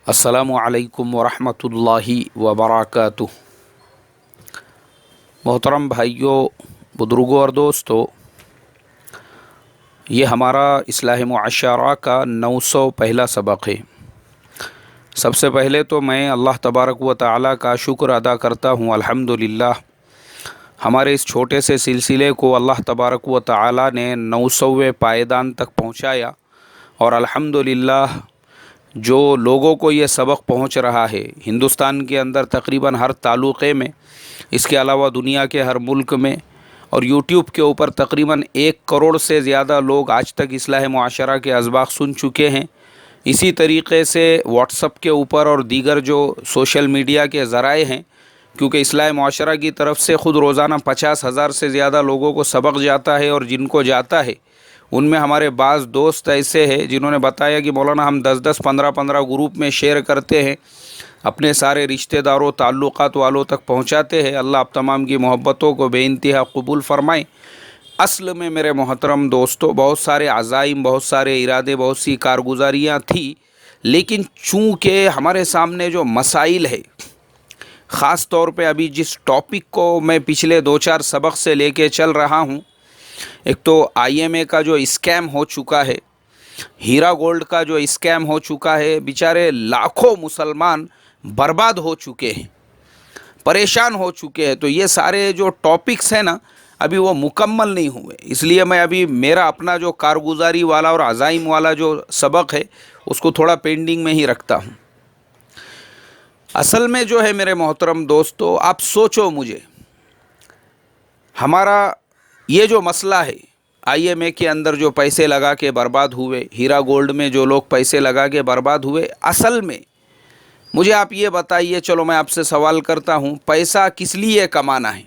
السلام علیکم ورحمۃ اللہ وبرکاتہ۔ محترم بھائیوں، بزرگوں اور دوستوں، یہ ہمارا اصلاح معاشرہ کا 900 پہلا سبق ہے۔ سب سے پہلے تو میں اللہ تبارک و تعالیٰ کا شکر ادا کرتا ہوں، الحمدللہ ہمارے اس چھوٹے سے سلسلے کو اللہ تبارک و تعالیٰ نے 900ویں پائیدان تک پہنچایا، اور الحمدللہ جو لوگوں کو یہ سبق پہنچ رہا ہے ہندوستان کے اندر تقریباً ہر تعلقے میں، اس کے علاوہ دنیا کے ہر ملک میں، اور یوٹیوب کے اوپر تقریباً 1 کروڑ سے زیادہ لوگ آج تک اصلاح معاشرہ کے اسباق سن چکے ہیں۔ اسی طریقے سے واٹس ایپ کے اوپر اور دیگر جو سوشل میڈیا کے ذرائع ہیں، کیونکہ اصلاح معاشرہ کی طرف سے خود روزانہ 50,000 سے زیادہ لوگوں کو سبق جاتا ہے، اور جن کو جاتا ہے ان میں ہمارے بعض دوست ایسے ہیں جنہوں نے بتایا کہ مولانا ہم 10 15 گروپ میں شیئر کرتے ہیں، اپنے سارے رشتہ داروں تعلقات والوں تک پہنچاتے ہیں۔ اللہ آپ تمام کی محبتوں کو بے انتہا قبول فرمائیں۔ اصل میں میرے محترم دوستوں، بہت سارے عزائم، بہت سارے ارادے، بہت سی کارگزاریاں تھیں، لیکن چونکہ ہمارے سامنے جو مسائل ہے، خاص طور پہ ابھی جس ٹاپک کو میں پچھلے 2 4 سبق سے لے کے چل رہا ہوں، ایک تو IMA کا جو اسکیم ہو چکا ہے، ہیرا گولڈ کا جو اسکیم ہو چکا ہے، بیچارے لاکھوں مسلمان برباد ہو چکے ہیں، پریشان ہو چکے ہیں۔ تو یہ سارے جو ٹاپکس ہیں نا، ابھی وہ مکمل نہیں ہوئے، اس لیے میں ابھی میرا اپنا جو کارگزاری والا اور عزائم والا جو سبق ہے اس کو تھوڑا پینڈنگ میں ہی رکھتا ہوں۔ اصل میں جو ہے میرے محترم دوستو، آپ سوچو، مجھے ہمارا یہ جو مسئلہ ہے، IMA کے اندر جو پیسے لگا کے برباد ہوئے، ہیرا گولڈ میں جو لوگ پیسے لگا کے برباد ہوئے، اصل میں مجھے آپ یہ بتائیے، چلو میں آپ سے سوال کرتا ہوں، پیسہ کس لیے کمانا ہے؟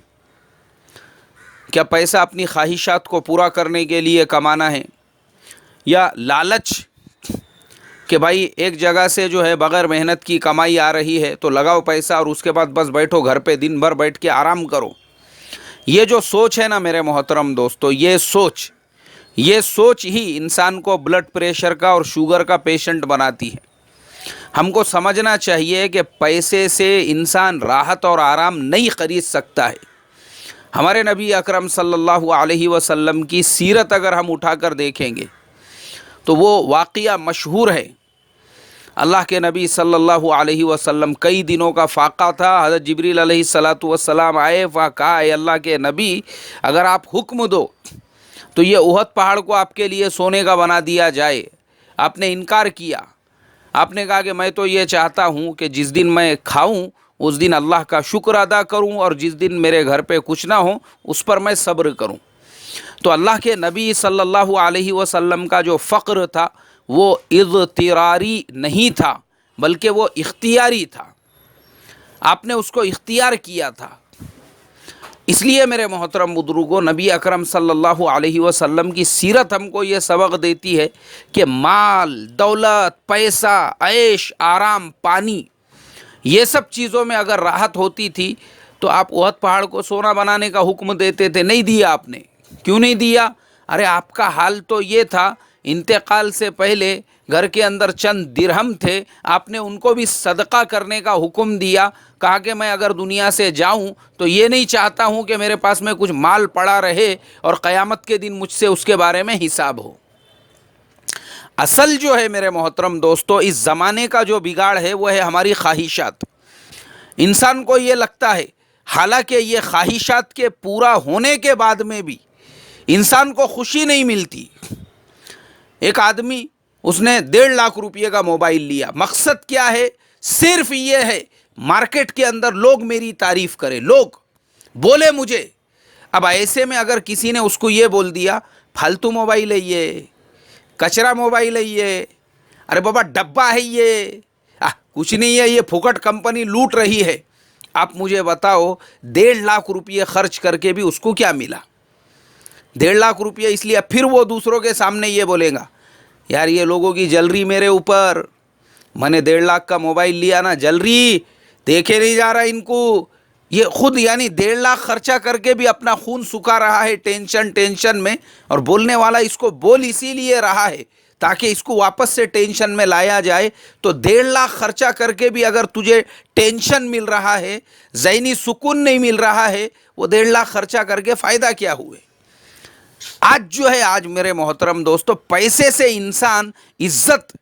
کیا پیسہ اپنی خواہشات کو پورا کرنے کے لیے کمانا ہے، یا لالچ کہ بھائی ایک جگہ سے جو ہے بغیر محنت کی کمائی آ رہی ہے تو لگاؤ پیسہ اور اس کے بعد بس بیٹھو گھر پہ، دن بھر بیٹھ کے آرام کرو؟ یہ جو سوچ ہے نا میرے محترم دوستو، یہ سوچ ہی انسان کو بلڈ پریشر کا اور شوگر کا پیشنٹ بناتی ہے۔ ہم کو سمجھنا چاہیے کہ پیسے سے انسان راحت اور آرام نہیں خرید سکتا ہے۔ ہمارے نبی اکرم صلی اللہ علیہ وسلم کی سیرت اگر ہم اٹھا کر دیکھیں گے تو وہ واقعہ مشہور ہے۔ اللہ کے نبی صلی اللہ علیہ وسلم کئی دنوں کا فاقہ تھا، حضرت جبریل علیہ السلام آئے، کہا اے اللہ کے نبی، اگر آپ حکم دو تو یہ احد پہاڑ کو آپ کے لیے سونے کا بنا دیا جائے۔ آپ نے انکار کیا، آپ نے کہا کہ میں تو یہ چاہتا ہوں کہ جس دن میں کھاؤں اس دن اللہ کا شکر ادا کروں، اور جس دن میرے گھر پہ کچھ نہ ہو اس پر میں صبر کروں۔ تو اللہ کے نبی صلی اللہ علیہ وسلم کا جو فقر تھا وہ اضطراری نہیں تھا، بلکہ وہ اختیاری تھا۔ آپ نے اس کو اختیار کیا تھا۔ اس لیے میرے محترم بزرگوں، نبی اکرم صلی اللہ علیہ وسلم کی سیرت ہم کو یہ سبق دیتی ہے کہ مال، دولت، پیسہ، عیش، آرام، پانی، یہ سب چیزوں میں اگر راحت ہوتی تھی تو آپ احد پہاڑ کو سونا بنانے کا حکم دیتے تھے؟ نہیں دیا آپ نے۔ کیوں نہیں دیا؟ ارے آپ کا حال تو یہ تھا، انتقال سے پہلے گھر کے اندر چند درہم تھے، آپ نے ان کو بھی صدقہ کرنے کا حکم دیا۔ کہا کہ میں اگر دنیا سے جاؤں تو یہ نہیں چاہتا ہوں کہ میرے پاس میں کچھ مال پڑا رہے اور قیامت کے دن مجھ سے اس کے بارے میں حساب ہو۔ اصل جو ہے میرے محترم دوستو، اس زمانے کا جو بگاڑ ہے وہ ہے ہماری خواہشات۔ انسان کو یہ لگتا ہے، حالانکہ یہ خواہشات کے پورا ہونے کے بعد میں بھی انسان کو خوشی نہیں ملتی۔ ایک آدمی، اس نے 1.5 لاکھ روپے کا موبائل لیا، مقصد کیا ہے؟ صرف یہ ہے مارکیٹ کے اندر لوگ میری تعریف کرے، لوگ بولے مجھے۔ اب ایسے میں اگر کسی نے اس کو یہ بول دیا پھالتو موبائل ہے یہ، کچرا موبائل ہے یہ، ارے بابا ڈبہ ہے یہ، کچھ نہیں ہے یہ، پھوکٹ کمپنی لوٹ رہی ہے، آپ مجھے بتاؤ 1.5 لاکھ روپے خرچ کر کے بھی اس کو کیا ملا؟ 1.5 لاکھ روپے اس لیے پھر وہ دوسروں کے سامنے یہ بولے گا، یار یہ لوگوں کی جل رہی میرے اوپر، میں نے 1.5 لاکھ کا موبائل لیا نا، جل رہی، دیکھے نہیں جا رہا ان کو۔ یہ خود یعنی 1.5 لاکھ خرچہ کر کے بھی اپنا خون سکھا رہا ہے ٹینشن میں، اور بولنے والا اس کو بول اسی لیے رہا ہے تاکہ اس کو واپس سے ٹینشن میں لایا جائے. تو 1.5 لاکھ خرچہ کر کے بھی اگر تجھے ٹینشن مل رہا ہے, ذہنی سکون نہیں مل رہا ہے, وہ 1.5 لاکھ خرچہ کر کے فائدہ کیا ہوئے. آج میرے محترم دوستو, پیسے سے انسان عزت,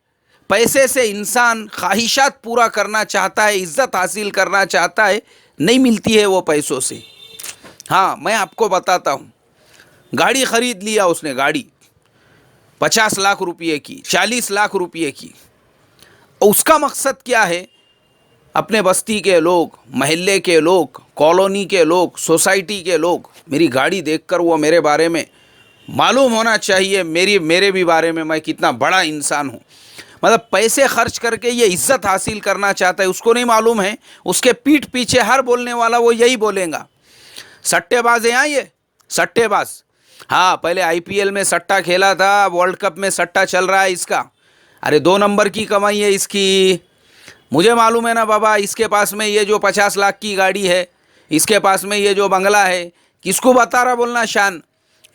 پیسے سے انسان خواہشات پورا کرنا چاہتا ہے, عزت حاصل کرنا چاہتا ہے, نہیں ملتی ہے وہ پیسوں سے. ہاں, میں آپ کو بتاتا ہوں, گاڑی خرید لیا اس نے, گاڑی 50 لاکھ روپئے کی, 40 لاکھ روپئے کی. اس کا مقصد کیا ہے؟ اپنے بستی کے لوگ, محلے کے لوگ, کالونی کے لوگ, سوسائٹی کے لوگ میری گاڑی دیکھ کر وہ میرے بارے میں معلوم ہونا چاہیے, میرے بھی بارے میں میں کتنا بڑا انسان ہوں. مطلب پیسے خرچ کر کے یہ عزت حاصل کرنا چاہتا ہے. اس کو نہیں معلوم ہے اس کے پیٹھ پیچھے ہر بولنے والا وہ یہی بولیں گا, سٹے باز ہیں یہ, سٹے باز. ہاں, پہلے IPL میں سٹا کھیلا تھا, ورلڈ کپ میں سٹا چل رہا ہے اس کا. ارے 2 نمبر کی کمائی ہے اس کی, مجھے معلوم ہے نا بابا. اس کے پاس میں یہ جو 50 لاکھ کی گاڑی ہے, اس کے پاس میں یہ جو بنگلہ ہے, کس کو بتا رہا بولنا شان.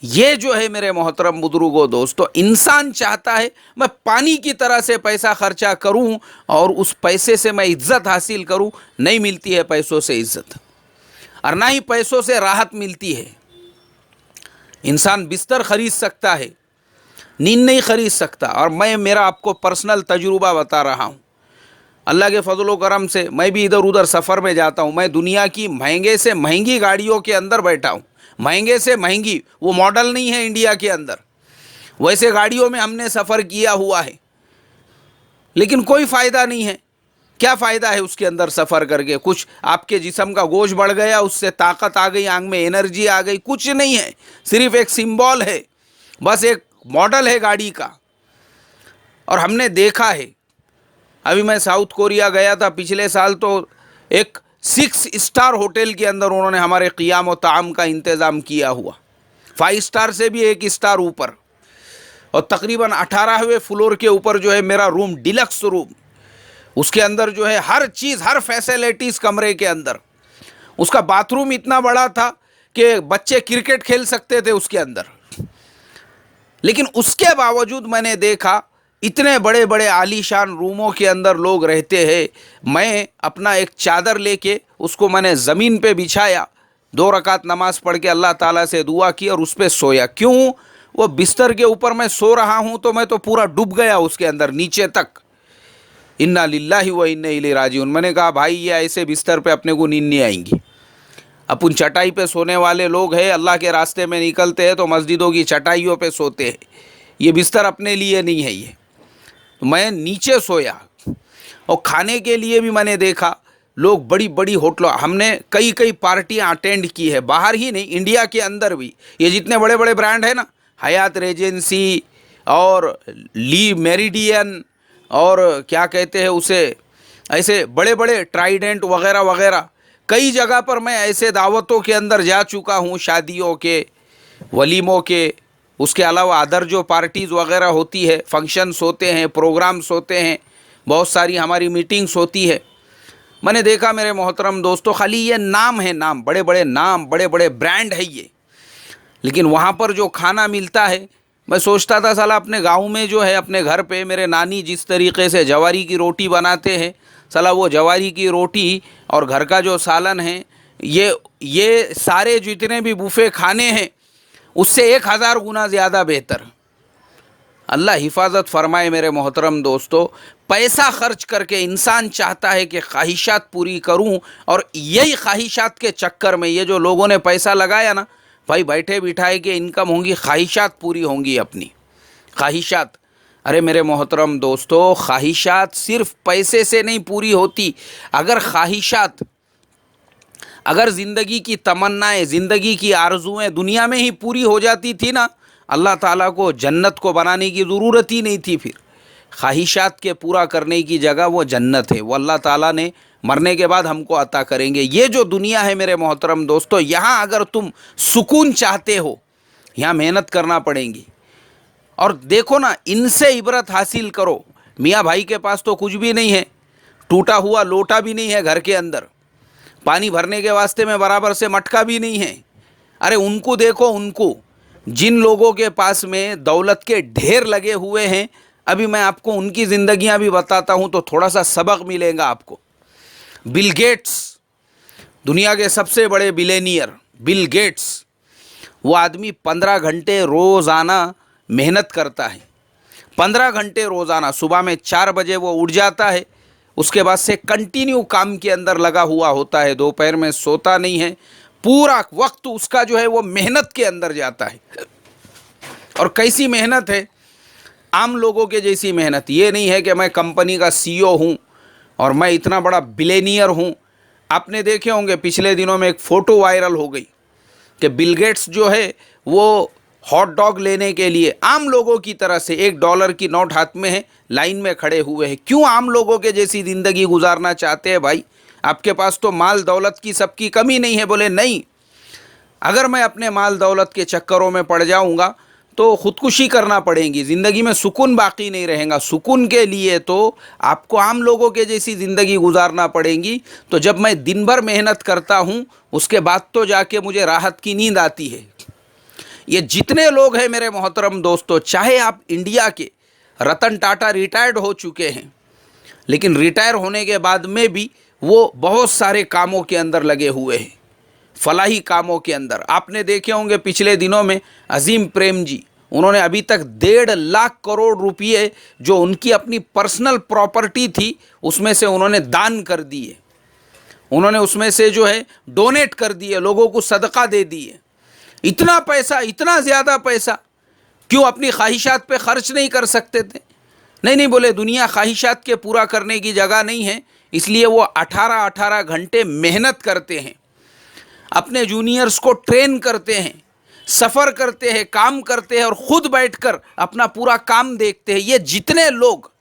یہ جو ہے میرے محترم بزرگوں دوستو, انسان چاہتا ہے میں پانی کی طرح سے پیسہ خرچہ کروں اور اس پیسے سے میں عزت حاصل کروں. نہیں ملتی ہے پیسوں سے عزت, اور نہ ہی پیسوں سے راحت ملتی ہے. انسان بستر خرید سکتا ہے, نیند نہیں خرید سکتا. اور میں میرا آپ کو پرسنل تجربہ بتا رہا ہوں. اللہ کے فضل و کرم سے میں بھی ادھر ادھر سفر میں جاتا ہوں. میں دنیا کی مہنگے سے مہنگی گاڑیوں کے اندر بیٹھا ہوں, مہنگے سے مہنگی, وہ ماڈل نہیں ہے انڈیا کے اندر, ویسے گاڑیوں میں ہم نے سفر کیا ہوا ہے. لیکن کوئی فائدہ نہیں ہے. کیا فائدہ ہے اس کے اندر سفر کر کے؟ کچھ آپ کے جسم کا گوشت بڑھ گیا, اس سے طاقت آ گئی, آنکھ میں انرجی آ گئی, کچھ نہیں ہے. صرف ایک سمبول ہے, بس ایک ماڈل ہے گاڑی کا. اور ہم نے دیکھا ہے, ابھی میں ساؤتھ کوریا گیا تھا پچھلے سال, تو ایک 6 اسٹار ہوٹل کے اندر انہوں نے ہمارے قیام و طعام کا انتظام کیا ہوا, 5 اسٹار سے بھی 1 اسٹار اوپر. اور تقریباً 18ویں فلور کے اوپر جو ہے میرا روم, ڈیلکس روم. اس کے اندر جو ہے ہر چیز, ہر فیسلٹیز کمرے کے اندر. اس کا باتھ روم اتنا بڑا تھا کہ بچے کرکٹ کھیل سکتے تھے اس کے اندر. لیکن اس کے باوجود میں نے دیکھا اتنے بڑے بڑے عالی شان روموں کے اندر لوگ رہتے ہیں. میں اپنا ایک چادر لے کے اس کو میں نے زمین پہ بچھایا, 2 رکعت نماز پڑھ کے اللہ تعالیٰ سے دعا کی اور اس پہ سویا. کیوں؟ وہ بستر کے اوپر میں سو رہا ہوں تو میں تو پورا ڈوب گیا اس کے اندر نیچے تک. انا للہ و انا الیہ راجعون. میں نے کہا بھائی یہ ایسے بستر پہ اپنے کو نیند نہیں آئیں گی. اپن چٹائی پہ سونے والے لوگ ہیں, اللہ کے راستے میں نکلتے ہیں تو مسجدوں کی چٹائیوں پہ سوتے ہیں. یہ بستر اپنے لیے نہیں ہے. یہ میں نیچے سویا. اور کھانے کے لیے بھی میں نے دیکھا لوگ بڑی بڑی ہوٹلوں, ہم نے کئی پارٹیاں اٹینڈ کی ہے, باہر ہی نہیں انڈیا کے اندر بھی. یہ جتنے بڑے بڑے برانڈ ہیں نا, حیات ریجنسی اور لی میریڈین اور کیا کہتے ہیں اسے, ایسے بڑے بڑے ٹرائیڈنٹ وغیرہ وغیرہ, کئی جگہ پر میں ایسے دعوتوں کے اندر جا چکا ہوں, شادیوں کے, ولیموں کے. اس کے علاوہ ادر جو پارٹیز وغیرہ ہوتی ہے, فنکشنز ہوتے ہیں, پروگرامز ہوتے ہیں, بہت ساری ہماری میٹنگز ہوتی ہے. میں نے دیکھا میرے محترم دوستو, خالی یہ نام ہے, نام, بڑے بڑے نام, بڑے بڑے برانڈ ہے یہ. لیکن وہاں پر جو کھانا ملتا ہے, میں سوچتا تھا سالا اپنے گاؤں میں جو ہے, اپنے گھر پہ میرے نانی جس طریقے سے جواری کی روٹی بناتے ہیں, سالا وہ جواری کی روٹی اور گھر کا جو سالن ہے, یہ سارے جتنے بھی بوفے کھانے ہیں اس سے 1000 گنا زیادہ بہتر. اللہ حفاظت فرمائے میرے محترم دوستو. پیسہ خرچ کر کے انسان چاہتا ہے کہ خواہشات پوری کروں, اور یہی خواہشات کے چکر میں یہ جو لوگوں نے پیسہ لگایا نا بھائی, بیٹھے بٹھائے کہ انکم ہوں گی, خواہشات پوری ہوں گی اپنی خواہشات. ارے میرے محترم دوستو, خواہشات صرف پیسے سے نہیں پوری ہوتی. اگر خواہشات, اگر زندگی کی تمنائیں, زندگی کی آرزوئیں دنیا میں ہی پوری ہو جاتی تھی نا, اللہ تعالیٰ کو جنت کو بنانے کی ضرورت ہی نہیں تھی. پھر خواہشات کے پورا کرنے کی جگہ وہ جنت ہے, وہ اللہ تعالیٰ نے مرنے کے بعد ہم کو عطا کریں گے. یہ جو دنیا ہے میرے محترم دوستو, یہاں اگر تم سکون چاہتے ہو, یہاں محنت کرنا پڑیں گی. اور دیکھو نا, ان سے عبرت حاصل کرو. میاں بھائی کے پاس تو کچھ بھی نہیں ہے, ٹوٹا ہوا لوٹا بھی نہیں ہے گھر کے اندر, پانی بھرنے کے واسطے میں برابر سے مٹکا بھی نہیں ہے. ارے ان کو دیکھو, ان کو, جن لوگوں کے پاس میں دولت کے ڈھیر لگے ہوئے ہیں, ابھی میں آپ کو ان کی زندگیاں بھی بتاتا ہوں تو تھوڑا سا سبق ملے گا آپ کو. بل گیٹس، دنیا کے سب سے بڑے بلینئر بل گیٹس، وہ آدمی 15 گھنٹے روزانہ محنت کرتا ہے. 15 گھنٹے روزانہ. صبح میں 4 بجے وہ اٹھ جاتا ہے، اس کے بعد سے کنٹینیو کام کے اندر لگا ہوا ہوتا ہے، دوپہر میں سوتا نہیں ہے، پورا وقت اس کا جو ہے وہ محنت کے اندر جاتا ہے. اور کیسی محنت ہے؟ عام لوگوں کے جیسی محنت. یہ نہیں ہے کہ میں کمپنی کا سی او ہوں اور میں اتنا بڑا بلینئر ہوں. آپ نے دیکھے ہوں گے پچھلے دنوں میں ایک فوٹو وائرل ہو گئی کہ بل گیٹس جو ہے وہ ہاٹ ڈاگ لینے کے لیے عام لوگوں کی طرح سے $1 کی نوٹ ہاتھ میں ہے، لائن میں کھڑے ہوئے ہیں. کیوں عام لوگوں کے جیسی زندگی گزارنا چاہتے ہیں بھائی؟ آپ کے پاس تو مال دولت کی سب کی کمی نہیں ہے. بولے نہیں، اگر میں اپنے مال دولت کے چکروں میں پڑ جاؤں گا تو خودکشی کرنا پڑے گی، زندگی میں سکون باقی نہیں رہے گا. سکون کے لیے تو آپ کو عام لوگوں کے جیسی زندگی گزارنا پڑے گی. تو جب میں دن بھر محنت کرتا ہوں اس کے بعد تو جا کے مجھے راحت کی نیند آتی ہے. یہ جتنے لوگ ہیں میرے محترم دوستو، چاہے آپ انڈیا کے رتن ٹاٹا ریٹائرڈ ہو چکے ہیں، لیکن ریٹائر ہونے کے بعد میں بھی وہ بہت سارے کاموں کے اندر لگے ہوئے ہیں، فلاحی کاموں کے اندر. آپ نے دیکھے ہوں گے پچھلے دنوں میں عظیم پریم جی، انہوں نے ابھی تک 1.5 لاکھ کروڑ روپئے جو ان کی اپنی پرسنل پراپرٹی تھی اس میں سے انہوں نے دان کر دیے. انہوں نے اس میں سے جو ہے ڈونیٹ کر دیے، لوگوں کو صدقہ دے دیے. اتنا پیسہ، اتنا زیادہ پیسہ کیوں اپنی خواہشات پہ خرچ نہیں کر سکتے تھے؟ نہیں بولے دنیا خواہشات کے پورا کرنے کی جگہ نہیں ہے، اس لیے وہ 18 گھنٹے محنت کرتے ہیں، اپنے جونیئرز کو ٹرین کرتے ہیں، سفر کرتے ہیں، کام کرتے ہیں اور خود بیٹھ کر اپنا پورا کام دیکھتے ہیں. یہ جتنے لوگ،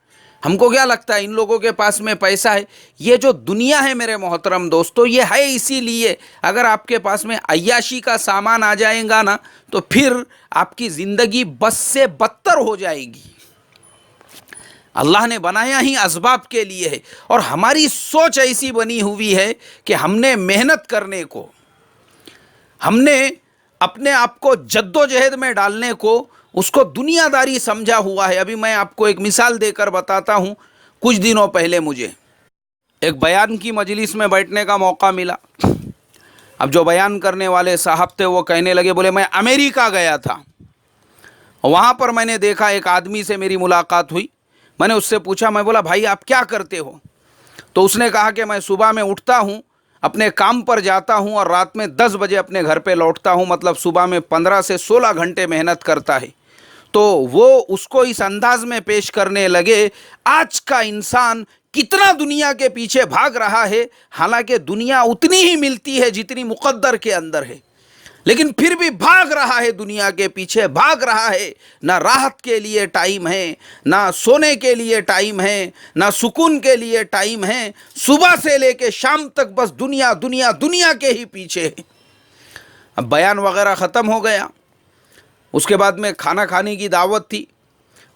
ہم کو کیا لگتا ہے ان لوگوں کے پاس میں پیسہ ہے؟ یہ جو دنیا ہے میرے محترم دوستو، یہ ہے اسی لیے. اگر آپ کے پاس میں عیاشی کا سامان آ جائے گا نا تو پھر آپ کی زندگی بس سے بدتر ہو جائے گی. اللہ نے بنایا ہی اسباب کے لیے ہے، اور ہماری سوچ ایسی بنی ہوئی ہے کہ ہم نے محنت کرنے کو، ہم نے اپنے آپ کو جد و جہد میں ڈالنے کو، اس کو دنیا داری سمجھا ہوا ہے. ابھی میں آپ کو ایک مثال دے کر بتاتا ہوں. کچھ دنوں پہلے مجھے ایک بیان کی مجلس میں بیٹھنے کا موقع ملا. اب جو بیان کرنے والے صاحب تھے وہ کہنے لگے، بولے میں امریکہ گیا تھا، وہاں پر میں نے دیکھا ایک آدمی سے میری ملاقات ہوئی. میں نے اس سے پوچھا، میں بولا بھائی آپ کیا کرتے ہو؟ تو اس نے کہا کہ میں صبح میں اٹھتا ہوں، اپنے کام پر جاتا ہوں اور رات میں 10 بجے اپنے گھر پہ لوٹتا ہوں. مطلب صبح میں 15 سے 16 گھنٹے محنت کرتا ہے. تو وہ اس کو اس انداز میں پیش کرنے لگے، آج کا انسان کتنا دنیا کے پیچھے بھاگ رہا ہے، حالانکہ دنیا اتنی ہی ملتی ہے جتنی مقدر کے اندر ہے، لیکن پھر بھی بھاگ رہا ہے، دنیا کے پیچھے بھاگ رہا ہے. نہ راحت کے لیے ٹائم ہے، نہ سونے کے لیے ٹائم ہے، نہ سکون کے لیے ٹائم ہے. صبح سے لے کے شام تک بس دنیا دنیا دنیا کے ہی پیچھے ہے. اب بیان وغیرہ ختم ہو گیا، اس کے بعد میں کھانا کھانے کی دعوت تھی.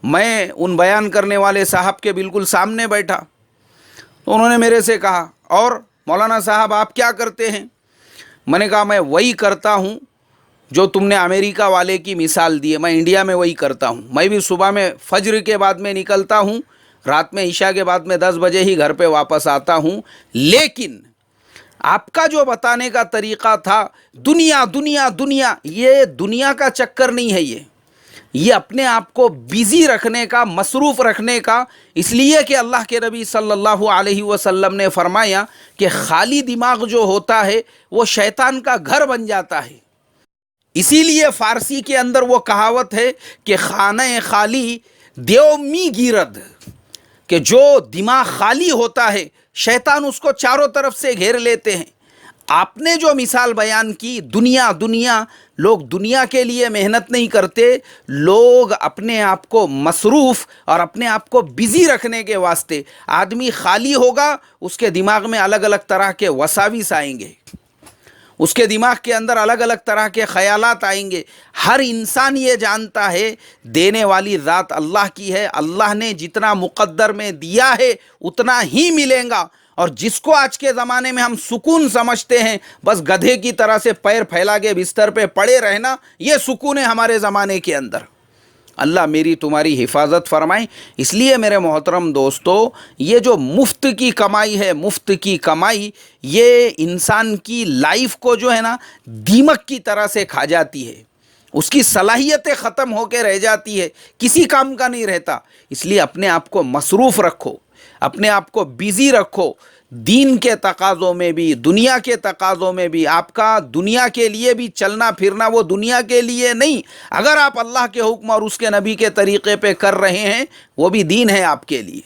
میں ان بیان کرنے والے صاحب کے بالکل سامنے بیٹھا تو انہوں نے میرے سے کہا، اور مولانا صاحب آپ کیا کرتے ہیں؟ میں نے کہا میں وہی کرتا ہوں جو تم نے امریکہ والے کی مثال دی ہے، میں انڈیا میں وہی کرتا ہوں. میں بھی صبح میں فجر کے بعد میں نکلتا ہوں، رات میں عشاء کے بعد میں 10 بجے ہی گھر پہ واپس آتا ہوں. لیکن آپ کا جو بتانے کا طریقہ تھا دنیا دنیا دنیا، یہ دنیا کا چکر نہیں ہے، یہ اپنے آپ کو بیزی رکھنے کا، مصروف رکھنے کا. اس لیے کہ اللہ کے نبی صلی اللہ علیہ وسلم نے فرمایا کہ خالی دماغ جو ہوتا ہے وہ شیطان کا گھر بن جاتا ہے. اسی لیے فارسی کے اندر وہ کہاوت ہے کہ خانہ خالی دیو می گیرد، کہ جو دماغ خالی ہوتا ہے شیطان اس کو چاروں طرف سے گھیر لیتے ہیں. آپ نے جو مثال بیان کی دنیا دنیا، لوگ دنیا کے لیے محنت نہیں کرتے، لوگ اپنے آپ کو مصروف اور اپنے آپ کو بزی رکھنے کے واسطے. آدمی خالی ہوگا، اس کے دماغ میں الگ الگ طرح کے وساوس آئیں گے، اس کے دماغ کے اندر الگ الگ طرح کے خیالات آئیں گے. ہر انسان یہ جانتا ہے دینے والی ذات اللہ کی ہے، اللہ نے جتنا مقدر میں دیا ہے اتنا ہی ملے گا. اور جس کو آج کے زمانے میں ہم سکون سمجھتے ہیں، بس گدھے کی طرح سے پیر پھیلا کے بستر پہ پڑے رہنا، یہ سکون ہے ہمارے زمانے کے اندر. اللہ میری تمہاری حفاظت فرمائے۔ اس لیے میرے محترم دوستو، یہ جو مفت کی کمائی ہے، مفت کی کمائی، یہ انسان کی لائف کو جو ہے نا دیمک کی طرح سے کھا جاتی ہے، اس کی صلاحیتیں ختم ہو کے رہ جاتی ہے، کسی کام کا نہیں رہتا۔ اس لیے اپنے آپ کو مصروف رکھو، اپنے آپ کو بیزی رکھو، دین کے تقاضوں میں بھی، دنیا کے تقاضوں میں بھی۔ آپ کا دنیا کے لیے بھی چلنا پھرنا وہ دنیا کے لیے نہیں، اگر آپ اللہ کے حکم اور اس کے نبی کے طریقے پہ کر رہے ہیں وہ بھی دین ہے آپ کے لیے۔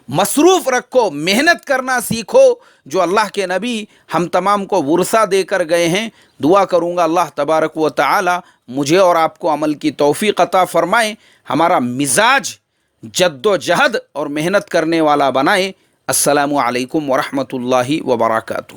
مصروف رکھو، محنت کرنا سیکھو، جو اللہ کے نبی ہم تمام کو ورثہ دے کر گئے ہیں۔ دعا کروں گا اللہ تبارک و تعالی مجھے اور آپ کو عمل کی توفیق عطا فرمائے، ہمارا مزاج جد و جہد اور محنت کرنے والا بنائے۔ السلام علیکم ورحمۃ اللہ وبرکاتہ۔